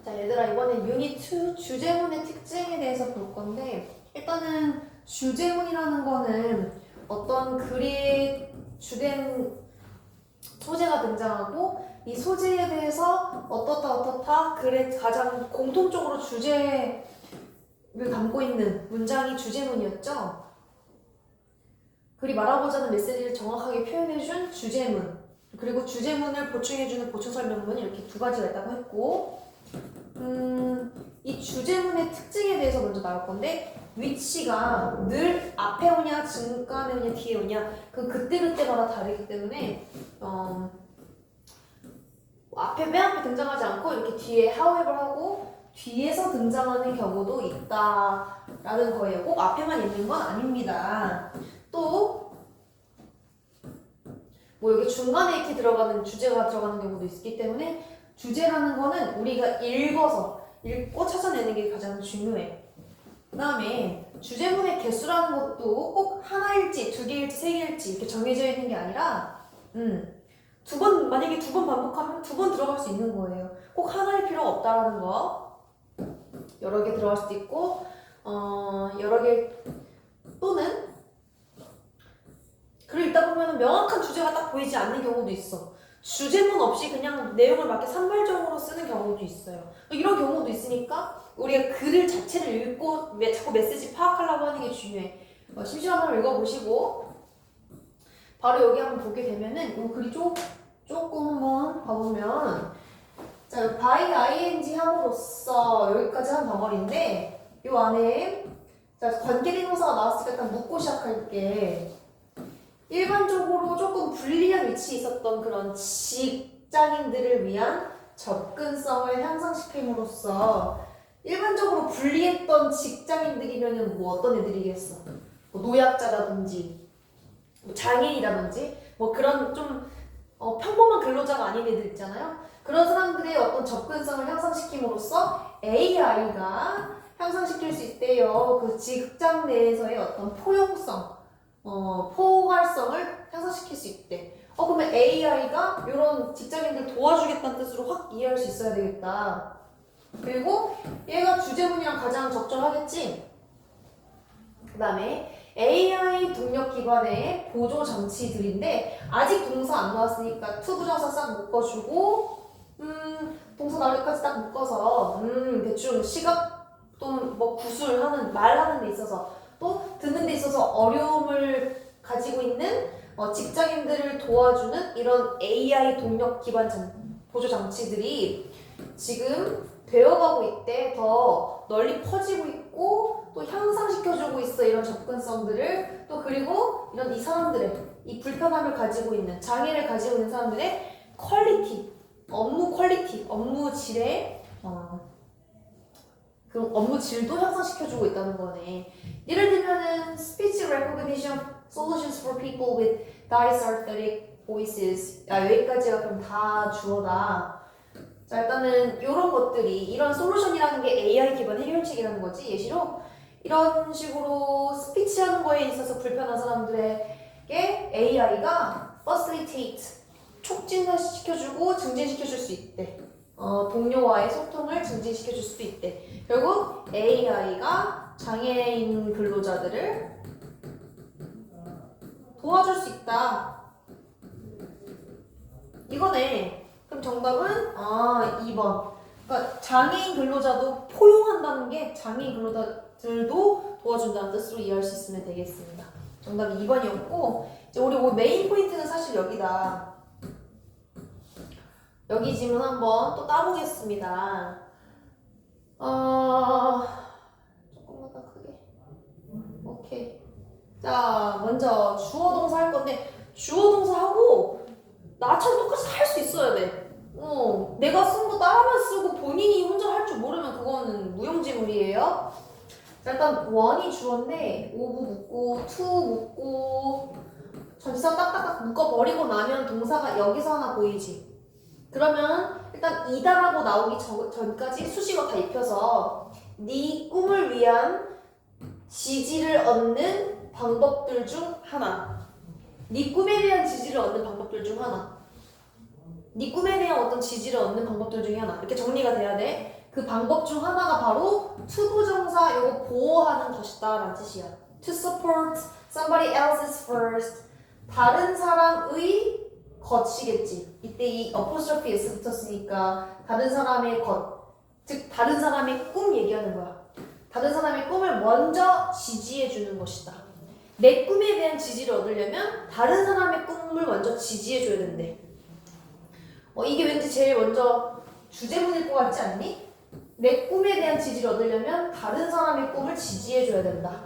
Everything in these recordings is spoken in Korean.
자, 얘들아, 이번엔 유닛 2 주제문의 특징에 대해서 볼 건데, 일단은 주제문이라는 거는 어떤 글이 주된 소재가 등장하고, 이 소재에 대해서 어떻다 글의 가장 공통적으로 주제를 담고 있는 문장이 주제문이었죠. 글이 말하고자 하는 메시지를 정확하게 표현해준 주제문, 그리고 주제문을 보충해주는 보충설명문, 이렇게 두 가지가 있다고 했고, 이 주제문의 특징에 대해서 먼저 나올 건데, 위치가 늘 앞에 오냐, 중간에 오냐, 뒤에 오냐, 그때마다 다르기 때문에 맨 앞에 등장하지 않고 이렇게 뒤에 however 하고 뒤에서 등장하는 경우도 있다라는 거예요. 꼭 앞에만 있는 건 아닙니다. 또 뭐 여기 중간에 이렇게 들어가는 주제가 들어가는 경우도 있기 때문에 주제라는 거는 우리가 읽고 찾아내는 게 가장 중요해. 그 다음에 주제문의 개수라는 것도 꼭 하나일지 두 개일지 세 개일지 이렇게 정해져 있는 게 아니라 만약에 두 번 반복하면 두 번 들어갈 수 있는 거예요. 꼭 하나일 필요가 없다라는 거. 여러 개 들어갈 수도 있고 여러 개 또는 글을 읽다 보면 명확한 주제가 딱 보이지 않는 경우도 있어. 주제문 없이 그냥 내용을 맞게 산발적으로 쓰는 경우도 있어요. 이런 경우도 있으니까 우리가 글을 자체를 읽고 자꾸 메시지 파악하려고 하는 게 중요해. 심심한 한번 읽어보시고 바로 여기 한번 보게 되면은 이 글이 조금 한번 봐보면, 자, by ing 함으로써 여기까지 한 덩어리인데 이 안에 자, 관계대명사가 나왔으니까 일단 묻고 시작할게. 일반적으로 조금 불리한 위치에 있었던 그런 직장인들을 위한 접근성을 향상시킴으로써 일반적으로 불리했던 직장인들이면은 뭐 어떤 애들이겠어? 뭐 노약자라든지 뭐 장애인이라든지 뭐 그런 좀 평범한 근로자가 아닌 애들 있잖아요. 그런 사람들의 어떤 접근성을 향상시킴으로써 AI가 향상시킬 수 있대요. 그 직장 내에서의 어떤 포용성, 포괄성을 향상시킬 수 있대. 그러면 AI가 이런 직장인들 도와주겠다는 뜻으로 확 이해할 수 있어야 되겠다. 그리고 얘가 주제문이랑 가장 적절하겠지? 그 다음에 AI 동력 기관의 보조 장치들인데 아직 동사 안 나왔으니까 to 부정사 싹 묶어주고 동사 나올 때까지 딱 묶어서 대충 시각 또는 뭐 구술하는 말하는 데 있어서 또 듣는 데 있어서 어려움을 가지고 있는 직장인들을 도와주는 이런 AI 동력 기반 보조 장치들이 지금 되어가고 있대. 더 널리 퍼지고 있고 또 향상시켜주고 있어. 이런 접근성들을 또 그리고 이런 이 사람들의 이 불편함을 가지고 있는 장애를 가지고 있는 사람들의 퀄리티, 업무 질의 그 업무 질도 향상시켜주고 있다는 거네. 예를 들면은 speech recognition solutions for people with dysarthritic voices. 여기까지가 그럼 다 주어다. 자, 일단은 이런 것들이 이런 솔루션이라는 게 AI 기반 해결책이라는 거지. 예시로 이런 식으로 스피치 하는 거에 있어서 불편한 사람들에게 AI가 facilitate 촉진시켜주고 증진시켜줄 수 있대. 동료와의 소통을 증진시켜줄 수도 있대. 결국 AI가 장애인 근로자들을 도와줄 수 있다. 이거네. 그럼 정답은 2번. 그러니까 장애인 근로자도 포용한다는 게 장애인 근로자들도 도와준다는 뜻으로 이해할 수 있으면 되겠습니다. 정답이 2번이었고 이제 우리 메인 포인트는 사실 여기다. 여기 지문 한번 또 따보겠습니다. 조금만 더 크게. 오케이. 자, 먼저 주어 동사 할 건데 주어 동사 하고 나처럼 똑같이 할 수 있어야 돼. 내가 쓴 거 따라만 쓰고 본인이 혼자 할 줄 모르면 그거는 무용지물이에요. 자, 일단 원이 주어인데 오브 묶고 투 묶고 전치사 딱딱딱 묶어버리고 나면 동사가 여기서 하나 보이지. 그러면 일단 이다라고 나오기 전까지 수식어 다 입혀서 네 꿈을 위한 지지를 얻는 방법들 중 하나. 네 꿈에 대한 지지를 얻는 방법들 중 하나. 네 꿈에 대한 어떤 지지를 얻는 방법들 중에 하나. 이렇게 정리가 돼야 돼. 그 방법 중 하나가 바로 투부정사 요거 보호하는 것이다 라는 뜻이야. To support somebody else's first. 다른 사람의 것이겠지. 이때 이 apostrophe s 붙었으니까 다른 사람의 것, 즉 다른 사람의 꿈 얘기하는 거야. 다른 사람의 꿈을 먼저 지지해 주는 것이다. 내 꿈에 대한 지지를 얻으려면 다른 사람의 꿈을 먼저 지지해 줘야 된대. 이게 왠지 제일 먼저 주제문일 것 같지 않니? 내 꿈에 대한 지지를 얻으려면 다른 사람의 꿈을 지지해 줘야 된다.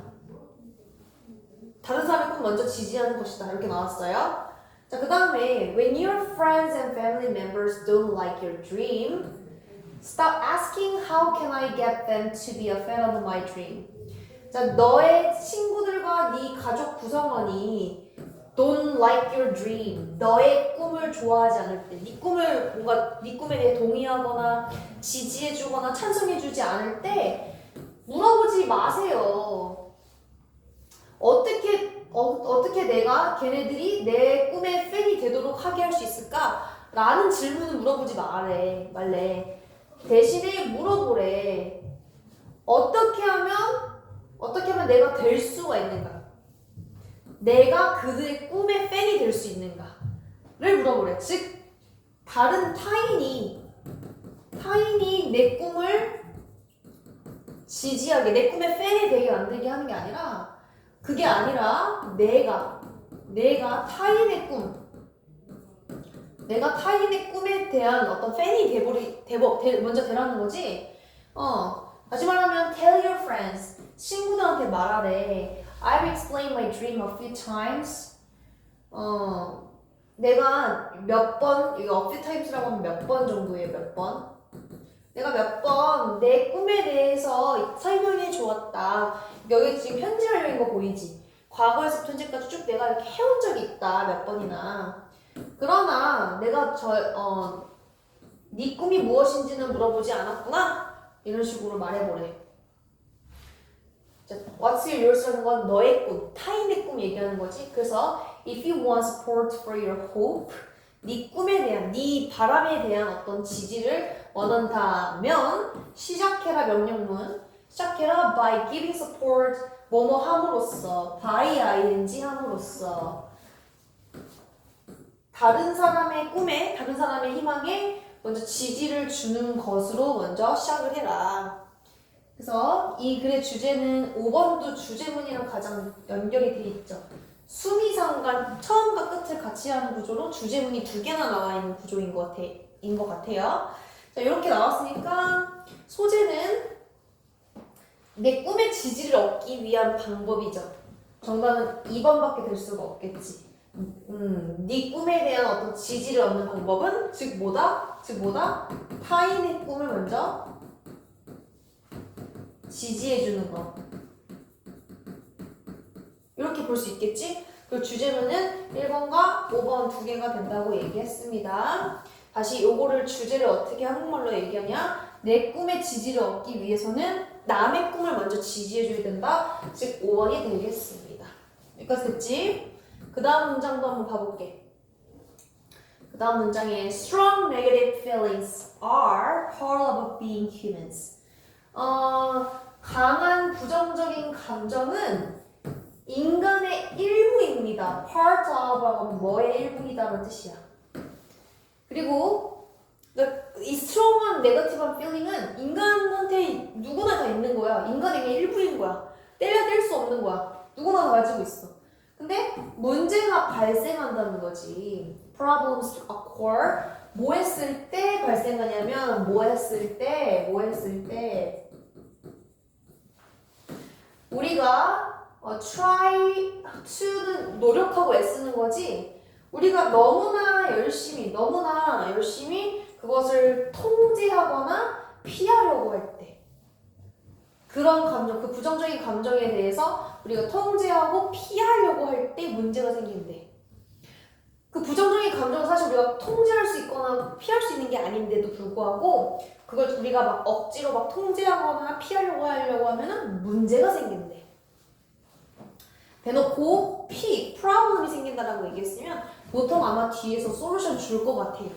다른 사람의 꿈 먼저 지지하는 것이다. 이렇게 나왔어요. 자, 그 다음에 when your friends and family members don't like your dream, stop asking how can I get them to be a fan of my dream. 자, 너의 친구들과 네 가족 구성원이 don't like your dream, 너의 꿈을 좋아하지 않을 때, 네 꿈을 뭔가 네 꿈에 대해 동의하거나 지지해주거나 찬성해주지 않을 때 물어보지 마세요. 어떻게 내가 걔네들이 내 꿈의 팬이 되도록 하게 할 수 있을까? 라는 질문을 물어보지 말래. 대신에 물어보래. 어떻게 하면 내가 될 수가 있는가? 내가 그들의 꿈의 팬이 될 수 있는가를 물어보래. 즉 다른 타인이 내 꿈을 지지하게, 내 꿈의 팬이 되게 만들게 하는 게 아니라, 그게 아니라 내가 타인의 꿈에 대한 어떤 팬이 먼저 되라는 거지. 다시 말하면 tell your friends, 친구들한테 말하래. I've explained my dream a few times. 내가 몇 번, 이거 a few times라고 하면 몇 번 정도예요, 몇 번. 내가 몇 번 내 꿈에 대해서 설명해 주었다. 여기 지금 현재 완료인 거 보이지? 과거에서부터 현재까지 쭉 내가 이렇게 해온 적이 있다, 몇 번이나. 그러나 내가 네 꿈이 무엇인지는 물어보지 않았구나? 이런 식으로 말해보래. 자, what's yours? 건 너의 꿈, 타인의 꿈 얘기하는 거지. 그래서 if you want support for your hope, 네 꿈에 대한, 네 바람에 대한 어떤 지지를 원한다면 시작해라 명령문. 시작해라 by giving support, 뭐뭐 함으로써, by ing 함으로써. 다른 사람의 꿈에, 다른 사람의 희망에 먼저 지지를 주는 것으로 먼저 시작을 해라. 그래서 이 글의 주제는 5번도 주제문이랑 가장 연결이 돼 있죠. 수미상관 처음과 끝을 같이 하는 구조로 주제문이 2개나 나와 있는 구조인 것 같아요. 자, 이렇게 나왔으니까 소재는 내 꿈의 지지를 얻기 위한 방법이죠. 정답은 2번밖에 될 수가 없겠지. 네 꿈에 대한 어떤 지지를 얻는 방법은 즉 뭐다? 타인의 꿈을 먼저 지지해주는 거. 이렇게 볼 수 있겠지? 그리고 주제문은 1번과 5번 2개가 된다고 얘기했습니다. 다시 요거를 주제를 어떻게 한국말로 얘기하냐? 내 꿈의 지지를 얻기 위해서는 남의 꿈을 먼저 지지해줘야 된다. 즉 5번이 되겠습니다. 여기까지 됐지? 그 다음 문장도 한번 봐볼게. 그 다음 문장에 Strong negative feelings are part of being humans. 강한 부정적인 감정은 인간의 일부입니다. Part of라고 하면 뭐의 일부이다라는 뜻이야. 그리고 이 strong한 negative한 feeling은 인간한테 누구나 다 있는 거야. 인간의 일부인 거야. 떼야 뗄 수 없는 거야. 누구나 다 가지고 있어. 근데 문제가 발생한다는 거지. Problems occur. 뭐 했을 때 발생하냐면 뭐 했을 때 우리가 try to는 노력하고 애쓰는 거지. 우리가 너무나 열심히 그것을 통제하거나 피하려고 할 때, 그런 감정, 그 부정적인 감정에 대해서 우리가 통제하고 피하려고 할 때 문제가 생긴대. 그 부정적인 감정은 사실 우리가 통제할 수 있거나 피할 수 있는 게 아닌데도 불구하고 그걸 우리가 막 억지로 막 통제하거나 피하려고 하면은 문제가 생긴대. 대놓고 프로블럼이 생긴다라고 얘기했으면 보통 아마 뒤에서 솔루션 줄 것 같아요.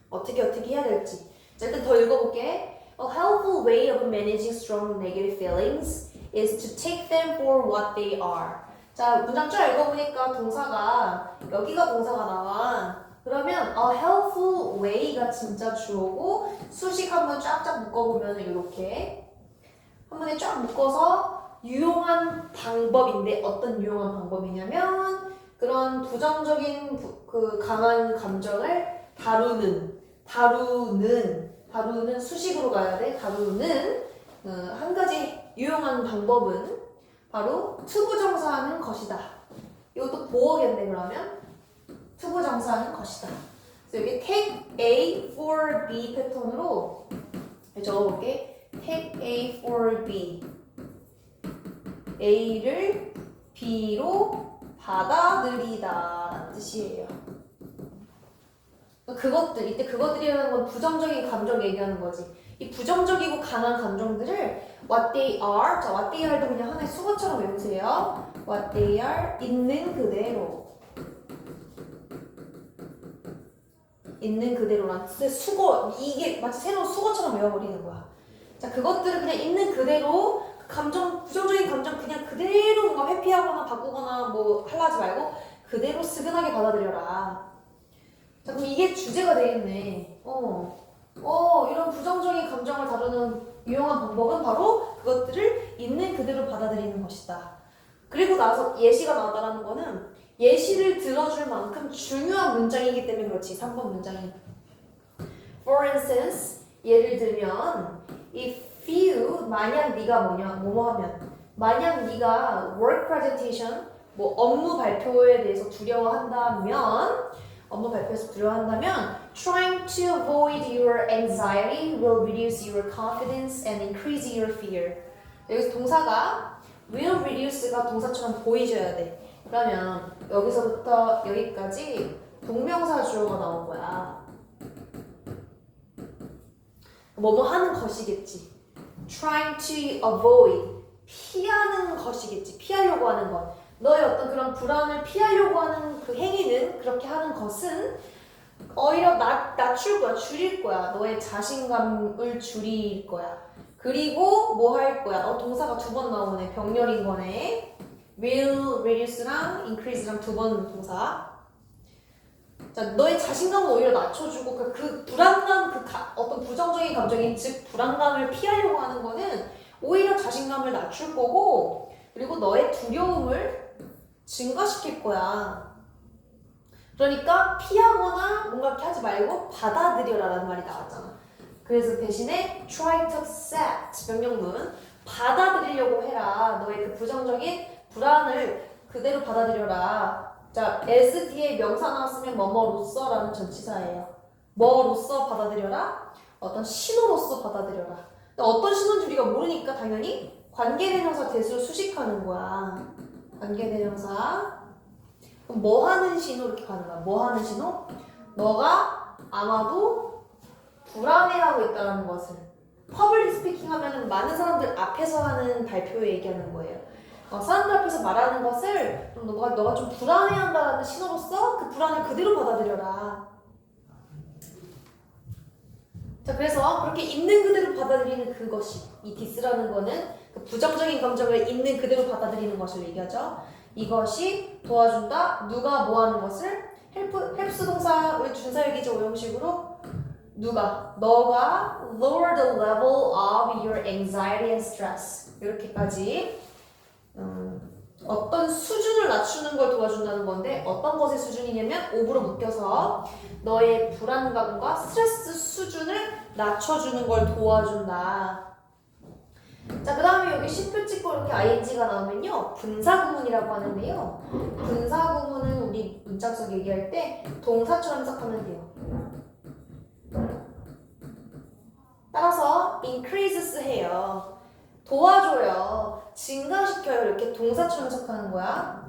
어떻게 해야 될지. 자, 일단 더 읽어볼게. A helpful way of managing strong negative feelings is to take them for what they are. 자, 문장 쭉 읽어보니까 동사가 여기가 동사가 나와. 그러면 a helpful way가 진짜 주어고 수식 한번 쫙쫙 묶어보면 이렇게 한 번에 쫙 묶어서 유용한 방법인데 어떤 유용한 방법이냐면 그런 부정적인 그 강한 감정을 다루는 수식으로 가야 돼. 다루는 한 가지 유용한 방법은 바로 투부정사하는 것이다. 이것도 보어겠네 그러면. 투부정사하는 것이다. 그래서 여기 take A for B 패턴으로 적어볼게. take A for B. A를 B로 받아들이다 라는 뜻이에요. 이때 그것들이라는 건 부정적인 감정 얘기하는 거지. 이 부정적이고 강한 감정들을 what they are, 자 what they are도 그냥 하나의 수거처럼 외우세요. what they are 있는 그대로란 뜻의 수거, 이게 마치 새로운 수거처럼 외워버리는 거야. 자 그것들을 그냥 있는 그대로 부정적인 감정 그냥 그대로 뭔가 회피하거나 바꾸거나 뭐 하려 하지 말고 그대로 스근하게 받아들여라. 자 그럼 이게 주제가 되겠네. 이런 부정적인 감정을 다루는 유용한 방법은 바로 그것들을 있는 그대로 받아들이는 것이다. 그리고 나서 예시가 나왔다는 거는 예시를 들어줄 만큼 중요한 문장이기 때문에 그렇지. 3번 문장이. For instance, 예를 들면 if you, 만약 네가 뭐뭐 하면 만약 네가 work presentation, 뭐 업무 발표에 대해서 두려워한다면 trying to avoid your anxiety will reduce your confidence and increase your fear. 여기서 동사가 will reduce가 동사처럼 보이셔야 돼. 그러면 여기서부터 여기까지 동명사 주어가 나온 거야. 뭐뭐 하는 것이겠지. trying to avoid, 피하는 것이겠지. 피하려고 하는 것. 너의 어떤 그런 불안을 피하려고 하는 그 행위는, 그렇게 하는 것은 오히려 낮출 거야, 줄일 거야. 너의 자신감을 줄일 거야. 그리고 뭐 할 거야? 동사가 2번 나오네. 병렬인 거네. will, reduce랑 increase랑 2번 동사. 자, 너의 자신감을 오히려 낮춰주고 그 불안감, 어떤 부정적인 감정인 즉 불안감을 피하려고 하는 거는 오히려 자신감을 낮출 거고 그리고 너의 두려움을 증가시킬 거야. 그러니까 피하거나 뭔가 이렇게 하지 말고 받아들여라라는 말이 나왔잖아. 그래서 대신에 try to accept 명령문 받아들이려고 해라. 너의 그 부정적인 불안을 그대로 받아들여라. 자, as 뒤에 명사 나왔으면 뭐뭐로서라는 전치사예요. 뭐로서 받아들여라? 어떤 신호로서 받아들여라. 어떤 신호인지 우리가 모르니까 당연히 관계대명사 대수를 수식하는 거야. 관계대명사. 그럼 뭐 하는 신호 이렇게 가는 거야. 뭐 하는 신호? 너가 아마도 불안해하고 있다는 것을. 퍼블릭 스피킹 하면은 많은 사람들 앞에서 하는 발표 얘기하는 거예요. 사람들 앞에서 말하는 것을 너가 좀 불안해한다는 신호로서 그 불안을 그대로 받아들여라. 자, 그래서 그렇게 있는 그대로 받아들이는 그것이, 이 디스라는 거는 그 부정적인 감정을 있는 그대로 받아들이는 것을 얘기하죠. 이것이 도와준다. 누가 뭐 하는 것을? 헬프스 동사의 준사역이죠. 오형식으로 너가 lower the level of your anxiety and stress. 이렇게까지 어떤 수준을 낮추는 걸 도와준다는 건데 어떤 것의 수준이냐면 5부로 묶여서 너의 불안감과 스트레스 수준을 낮춰주는 걸 도와준다. 자, 그 다음에 여기 쉼표 찍고 이렇게 ing가 나오면요 분사구문이라고 하는데요. 분사구문은 우리 문장석 얘기할 때 동사처럼 해석하면 돼요. 따라서 increases 해요. 도와줘요. 증가시켜요. 이렇게 동사처럼 해석하는 거야.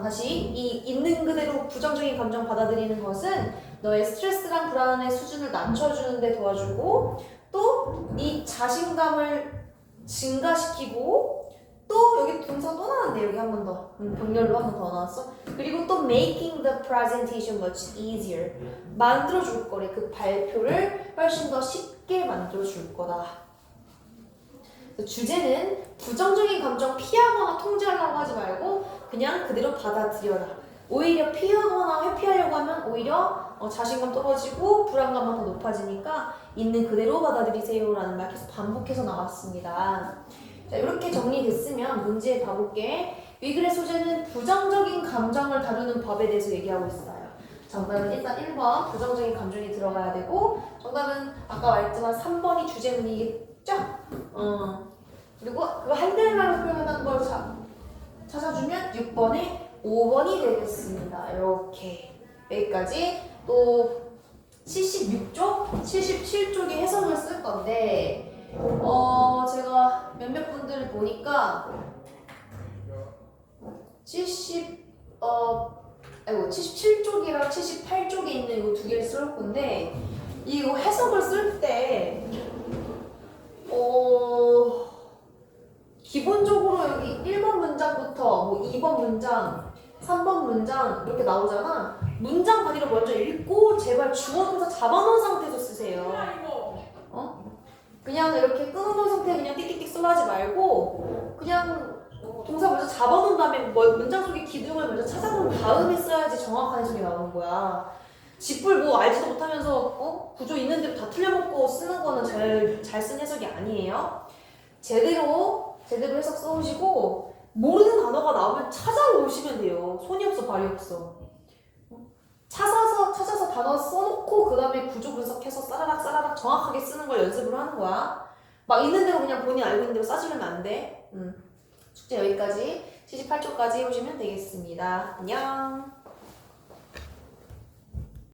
다시 이 있는 그대로 부정적인 감정 받아들이는 것은 너의 스트레스랑 불안의 수준을 낮춰주는 데 도와주고 또 네 자신감을 증가시키고 또 여기 동사 또 나왔네. 여기 한 번 더. 병렬로 한 번 더 나왔어. 그리고 또 making the presentation much easier. 만들어줄 거래. 그 발표를 훨씬 더 쉽게 만들어줄 거다. 주제는 부정적인 감정 피하거나 통제하려고 하지 말고 그냥 그대로 받아들여라. 오히려 피하거나 회피하려고 하면 오히려 자신감 떨어지고 불안감만 더 높아지니까 있는 그대로 받아들이세요 라는 말 계속 반복해서 나왔습니다. 자, 이렇게 정리됐으면 문제 봐볼게. 위글의 소재는 부정적인 감정을 다루는 법에 대해서 얘기하고 있어요. 정답은 일단 1번 부정적인 감정이 들어가야 되고 정답은 아까 말했지만 3번이 주제문이겠죠? 그리고 그거 한글말로 표현한 걸 찾아주면 6번에 5번이 되겠습니다. 이렇게 여기까지. 또 76쪽, 77쪽에 해석을 쓸 건데 제가 몇몇 분들을 보니까 77쪽이랑 78쪽에 있는 이 두 개를 쓸 건데 이거 해석을 쓸 때 기본적으로 여기 1번 문장부터 뭐 2번 문장, 3번 문장 이렇게 나오잖아. 문장 단위로 먼저 읽고 제발 주어동사 잡아놓은 상태에서 쓰세요. 그냥 이렇게 끊어놓은 상태에 그냥 띡띡띡 쓰라지 말고 그냥 동사 먼저 잡아놓은 다음에 문장 속의 기둥을 먼저 찾아놓은 다음에 써야지 정확한 해석이 나오는 거야. 쥐뿔 뭐 알지도 못하면서 구조 있는 대로 다 틀려먹고 쓰는 거는 잘 쓴 해석이 아니에요. 제대로 해석 써오시고 모르는 단어가 나오면 찾아오시면 돼요. 손이 없어 발이 없어. 찾아서 단어 써놓고 그 다음에 구조 분석해서 싸라락 정확하게 쓰는 걸 연습을 하는 거야. 막 있는 대로 그냥 본인 알고 있는 대로 싸주면 안 돼. 숙제 여기까지 78쪽까지 해보시면 되겠습니다. 안녕.